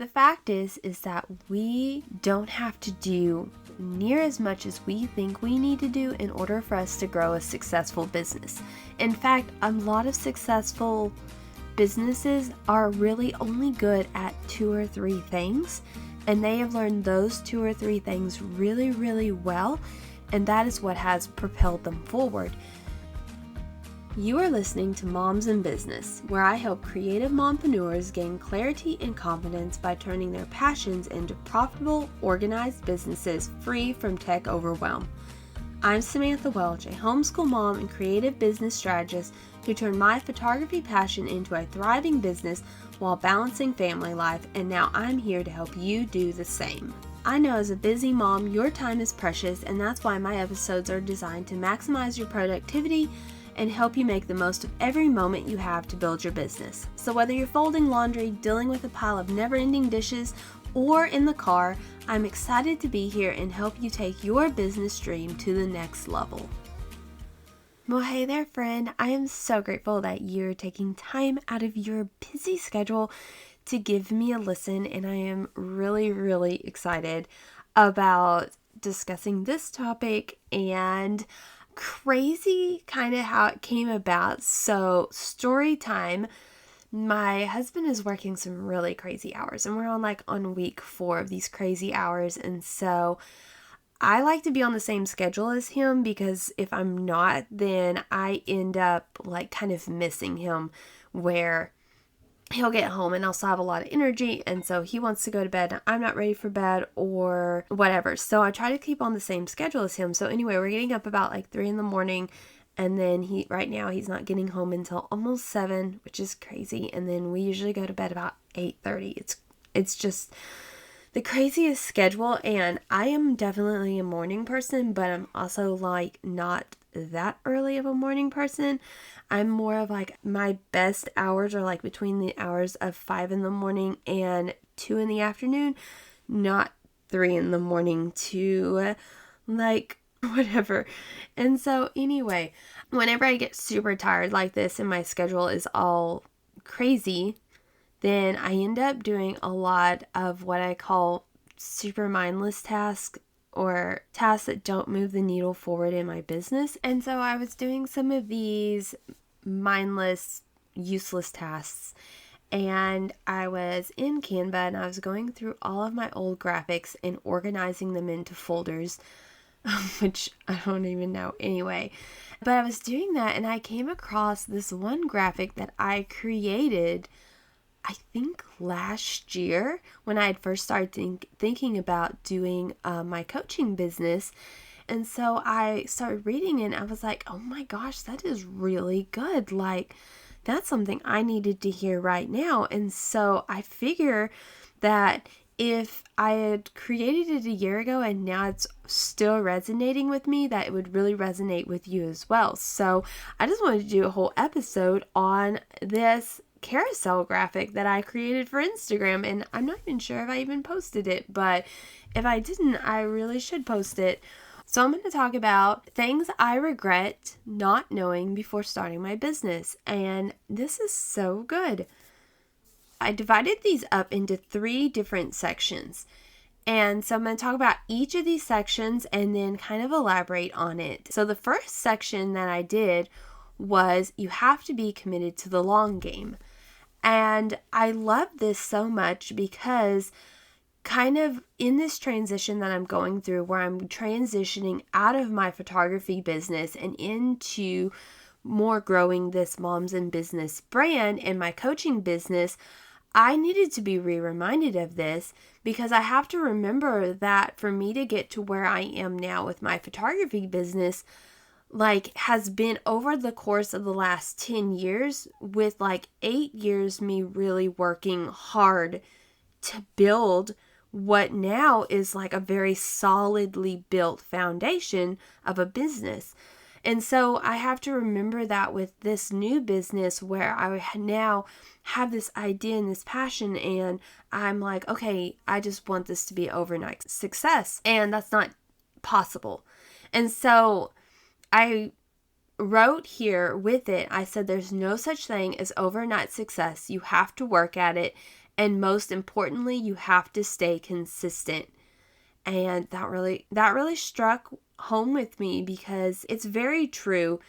The fact is that we don't have to do near as much as we think we need to do in order for us to grow a successful business. In fact, a lot of successful businesses are really only good at 2 or 3 things, and they have learned those 2 or 3 things really, really well, and that is what has propelled them forward. You are listening to Moms in Business, where I help creative mompreneurs gain clarity and confidence by turning their passions into profitable, organized businesses free from tech overwhelm. I'm Samantha Welch, a homeschool mom and creative business strategist who turned my photography passion into a thriving business while balancing family life, and now I'm here to help you do the same. I know as a busy mom, your time is precious, and that's why my episodes are designed to maximize your productivity and help you make the most of every moment you have to build your business. So whether you're folding laundry, dealing with a pile of never-ending dishes, or in the car, I'm excited to be here and help you take your business dream to the next level. Well, hey there, friend. I am so grateful that you're taking time out of your busy schedule to give me a listen, and I am really, really excited about discussing this topic and crazy kind of how it came about. So, story time. My husband is working some really crazy hours, and we're on week 4 of these crazy hours, and so I like to be on the same schedule as him, because if I'm not, then I end up kind of missing him, where he'll get home and I'll still have a lot of energy, and so he wants to go to bed and I'm not ready for bed or whatever. So I try to keep on the same schedule as him. So anyway, we're getting up about 3 in the morning, and then right now he's not getting home until almost 7, which is crazy. And then we usually go to bed about 8:30. It's just the craziest schedule, and I am definitely a morning person, but I'm also not that early of a morning person. I'm more of my best hours are between the hours of 5 in the morning and 2 in the afternoon, not 3 in the morning to whatever. And so anyway, whenever I get super tired like this and my schedule is all crazy, then I end up doing a lot of what I call super mindless tasks, or tasks that don't move the needle forward in my business. And so I was doing some of these mindless, useless tasks, and I was in Canva and I was going through all of my old graphics and organizing them into folders, which I don't even know anyway. But I was doing that, and I came across this one graphic that I created, I think last year, when I had first started thinking about doing my coaching business. And so I started reading it, and I was like, oh my gosh, that is really good. That's something I needed to hear right now. And so I figure that if I had created it a year ago and now it's still resonating with me, that it would really resonate with you as well. So I just wanted to do a whole episode on this carousel graphic that I created for Instagram, and I'm not even sure if I even posted it, but if I didn't, I really should post it. So I'm going to talk about things I regret not knowing before starting my business, and this is so good. I divided these up into 3 different sections, and so I'm going to talk about each of these sections and then kind of elaborate on it. So the first section that I did was you have to be committed to the long game. And I love this so much because kind of in this transition that I'm going through, where I'm transitioning out of my photography business and into more growing this Moms in Business brand and my coaching business, I needed to be reminded of this, because I have to remember that for me to get to where I am now with my photography business, has been over the course of the last 10 years, with 8 years me really working hard to build what now is a very solidly built foundation of a business. And so I have to remember that with this new business, where I now have this idea and this passion, and I'm okay, I just want this to be overnight success, and that's not possible. And so I wrote here with it, I said there's no such thing as overnight success. You have to work at it, And most importantly, you have to stay consistent. And that really struck home with me because it's very true.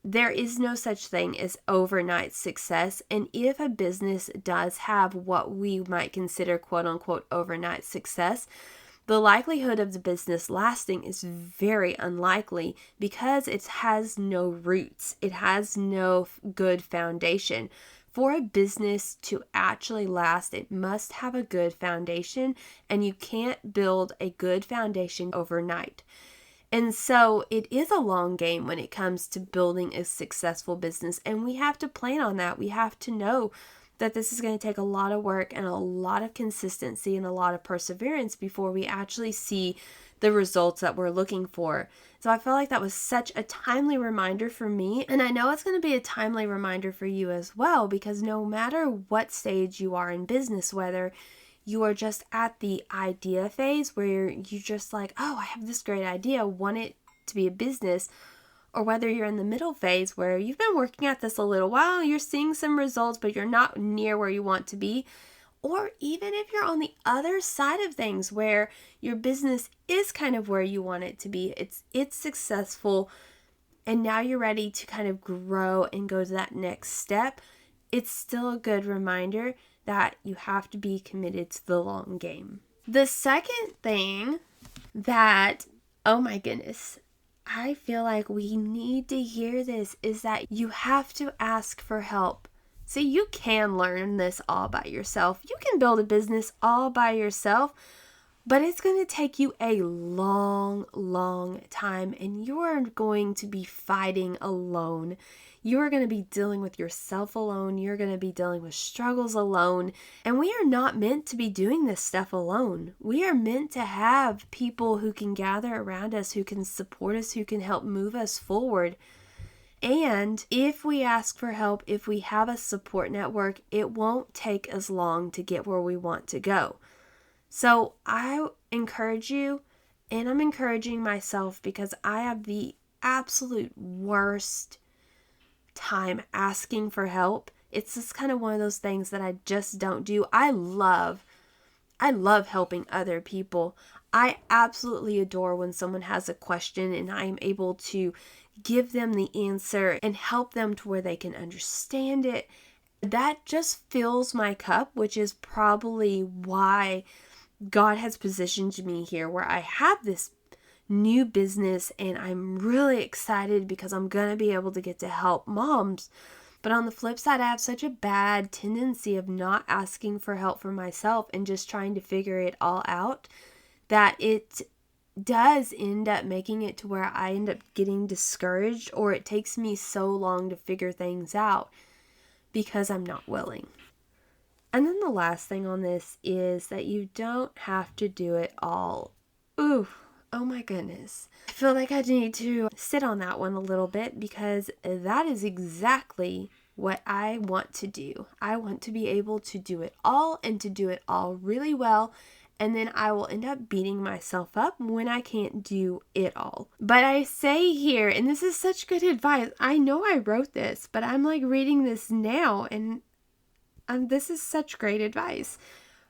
There is no such thing as overnight success. And if a business does have what we might consider quote unquote overnight success, the likelihood of the business lasting is very unlikely because it has no roots. It has no good foundation. For a business to actually last, it must have a good foundation, and you can't build a good foundation overnight. And so it is a long game when it comes to building a successful business, and we have to plan on that. We have to know that this is going to take a lot of work and a lot of consistency and a lot of perseverance before we actually see the results that we're looking for. So I feel like that was such a timely reminder for me, and I know it's going to be a timely reminder for you as well, because no matter what stage you are in business, whether you are just at the idea phase where you're just like, oh, I have this great idea, want it to be a business, or whether you're in the middle phase where you've been working at this a little while, you're seeing some results, but you're not near where you want to be. Or even if you're on the other side of things where your business is kind of where you want it to be, it's successful, and now you're ready to kind of grow and go to that next step, it's still a good reminder that you have to be committed to the long game. The second thing that, oh my goodness, I feel like we need to hear this is that you have to ask for help. See, you can learn this all by yourself. You can build a business all by yourself, but it's going to take you a long, long time, and you are going to be fighting alone. You are going to be dealing with yourself alone. You're going to be dealing with struggles alone, and we are not meant to be doing this stuff alone. We are meant to have people who can gather around us, who can support us, who can help move us forward. And if we ask for help, if we have a support network, it won't take as long to get where we want to go. So I encourage you, and I'm encouraging myself because I have the absolute worst time asking for help. It's just kind of one of those things that I just don't do. I love helping other people. I absolutely adore when someone has a question and I'm able to give them the answer and help them to where they can understand it. That just fills my cup, which is probably why God has positioned me here where I have this new business, and I'm really excited because I'm going to be able to get to help moms. But on the flip side, I have such a bad tendency of not asking for help for myself and just trying to figure it all out, that it does end up making it to where I end up getting discouraged, or it takes me so long to figure things out because I'm not willing. And then the last thing on this is that you don't have to do it all. Ooh, oh my goodness. I feel like I need to sit on that one a little bit because that is exactly what I want to do. I want to be able to do it all and to do it all really well. And then I will end up beating myself up when I can't do it all. But I say here, and this is such good advice. I know I wrote this, but I'm like reading this now, and this is such great advice.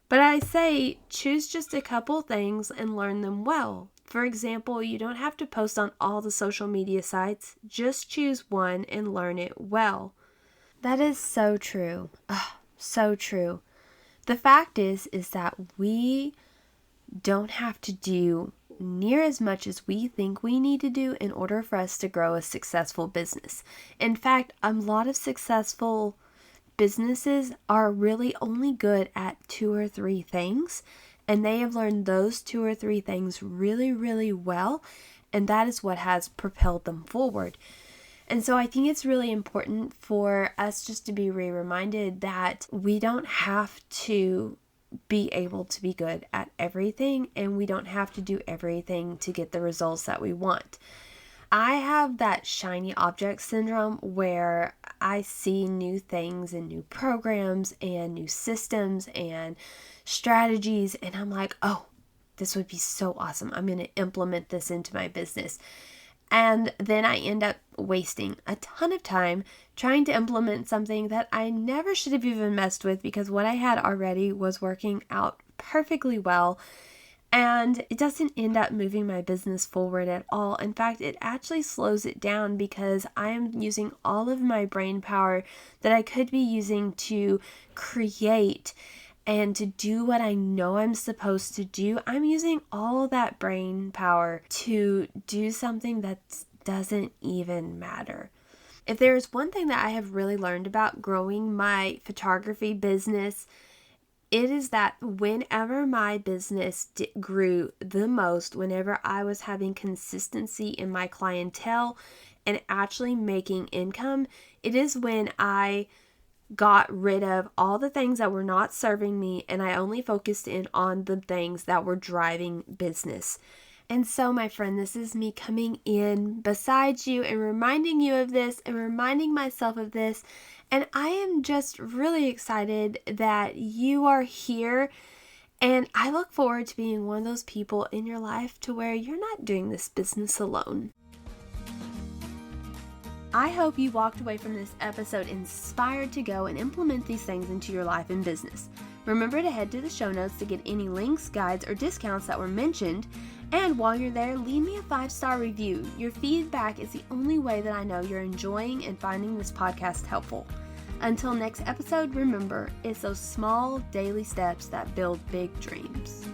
But I say choose just a couple things and learn them well. For example, you don't have to post on all the social media sites. Just choose one and learn it well. That is so true. So true. The fact is that we don't have to do near as much as we think we need to do in order for us to grow a successful business. In fact, a lot of successful businesses are really only good at 2 or 3 things, and they have learned those 2 or 3 things really, really well, and that is what has propelled them forward. And so I think it's really important for us just to be reminded that we don't have to be able to be good at everything, and we don't have to do everything to get the results that we want. I have that shiny object syndrome where I see new things and new programs and new systems and strategies, and I'm like, oh, this would be so awesome. I'm going to implement this into my business. And then I end up wasting a ton of time trying to implement something that I never should have even messed with, because what I had already was working out perfectly well. And it doesn't end up moving my business forward at all. In fact, it actually slows it down, because I am using all of my brain power that I could be using to create and to do what I know I'm supposed to do. I'm using all that brain power to do something that doesn't even matter. If there is one thing that I have really learned about growing my photography business, it is that whenever my business grew the most, whenever I was having consistency in my clientele and actually making income, it is when I got rid of all the things that were not serving me, and I only focused in on the things that were driving business. And so, my friend, this is me coming in beside you and reminding you of this and reminding myself of this. And I am just really excited that you are here. And I look forward to being one of those people in your life to where you're not doing this business alone. I hope you walked away from this episode inspired to go and implement these things into your life and business. Remember to head to the show notes to get any links, guides, or discounts that were mentioned. And while you're there, leave me a 5-star review. Your feedback is the only way that I know you're enjoying and finding this podcast helpful. Until next episode, remember, it's those small daily steps that build big dreams.